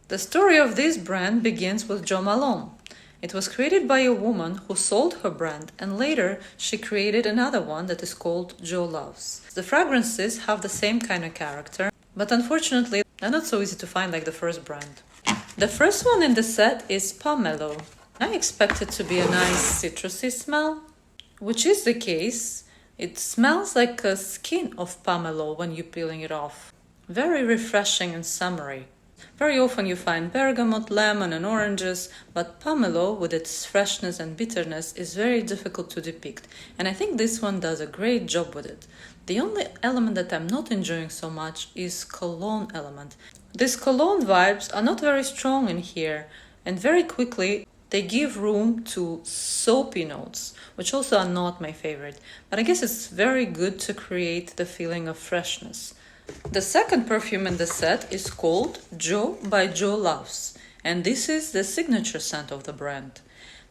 The story of this brand begins with Jo Malone. It was created by a woman who sold her brand, and later she created another one that is called Jo Loves. The fragrances have the same kind of character, but unfortunately they're not so easy to find like the first brand. The first one in the set is Pomelo. I expect it to be a nice citrusy smell, which is the case. It smells like a skin of pomelo when you're peeling it off. Very refreshing and summery. Very often you find bergamot, lemon and oranges, but pomelo with its freshness and bitterness is very difficult to depict, and I think this one does a great job with it. The only element that I'm not enjoying so much is cologne element. These cologne vibes are not very strong in here, and very quickly they give room to soapy notes, which also are not my favorite, but I guess it's very good to create the feeling of freshness. The second perfume in the set is called Jo by Jo Loves, and this is the signature scent of the brand.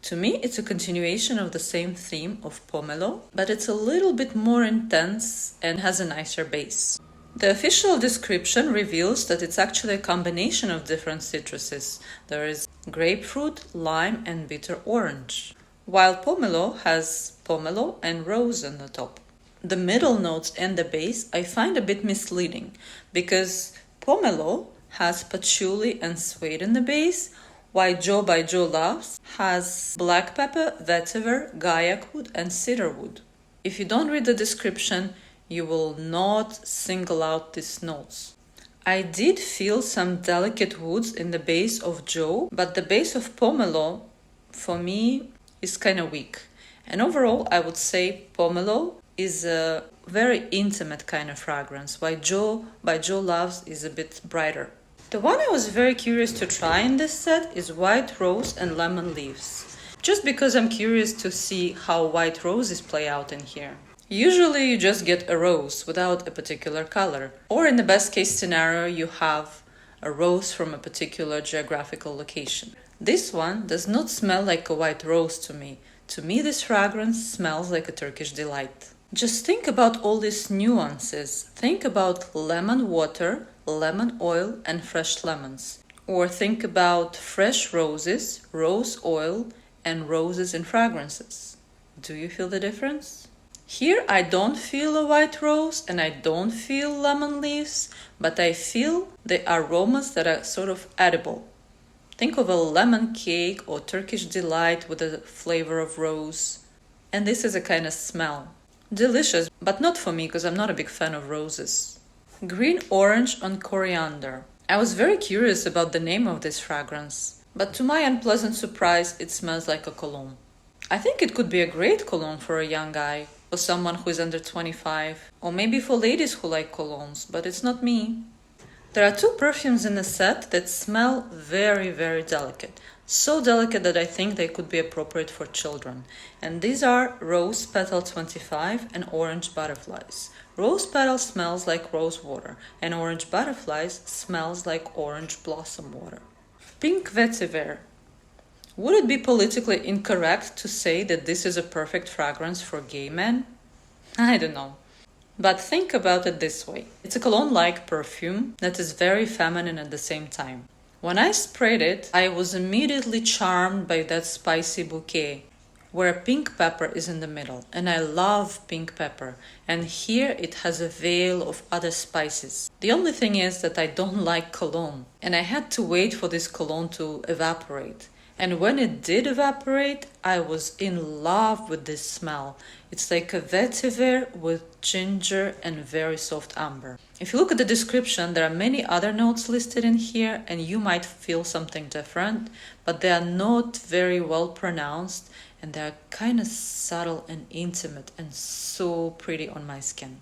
To me, it's a continuation of the same theme of Pomelo, but it's a little bit more intense and has a nicer base. The official description reveals that it's actually a combination of different citruses. There is grapefruit, lime and bitter orange, while Pomelo has pomelo and rose on the top. The middle notes and the base I find a bit misleading because Pomelo has patchouli and suede in the base, while Jo by Jo Loves has black pepper, vetiver, gaiac wood and cedarwood. If you don't read the description, you will not single out these notes. I did feel some delicate woods in the base of Jo, but the base of Pomelo, for me, is kind of weak. And overall, I would say Pomelo is a very intimate kind of fragrance, while Jo by Jo Loves is a bit brighter. The one I was very curious to try in this set is White Rose and Lemon Leaves, just because I'm curious to see how white roses play out in here. Usually you just get a rose without a particular color, or in the best case scenario you have a rose from a particular geographical location. This one does not smell like a white rose to me. To me this fragrance smells like a Turkish delight. Just think about all these nuances. Think about lemon water, lemon oil and fresh lemons. Or think about fresh roses, rose oil and roses in fragrances. Do you feel the difference? Here I don't feel a white rose and I don't feel lemon leaves, but I feel the aromas that are sort of edible. Think of a lemon cake or Turkish delight with a flavor of rose. And this is a kind of smell. Delicious, but not for me because I'm not a big fan of roses. Green Orange on Coriander. I was very curious about the name of this fragrance, but to my unpleasant surprise it smells like a cologne. I think it could be a great cologne for a young guy, for someone who is under 25, or maybe for ladies who like colognes, but it's not me. There are two perfumes in the set that smell very, very delicate. So delicate that I think they could be appropriate for children. And these are Rose Petal 25 and Orange Butterflies. Rose Petal smells like rose water, and Orange Butterflies smells like orange blossom water. Pink Vetiver. Would it be politically incorrect to say that this is a perfect fragrance for gay men? I don't know. But think about it this way. It's a cologne-like perfume that is very feminine at the same time. When I sprayed it, I was immediately charmed by that spicy bouquet, where pink pepper is in the middle. And I love pink pepper. And here it has a veil of other spices. The only thing is that I don't like cologne. And I had to wait for this cologne to evaporate. And when it did evaporate, I was in love with this smell. It's like a vetiver with ginger and very soft amber. If you look at the description, there are many other notes listed in here and you might feel something different, but they are not very well pronounced and they are kind of subtle and intimate and so pretty on my skin.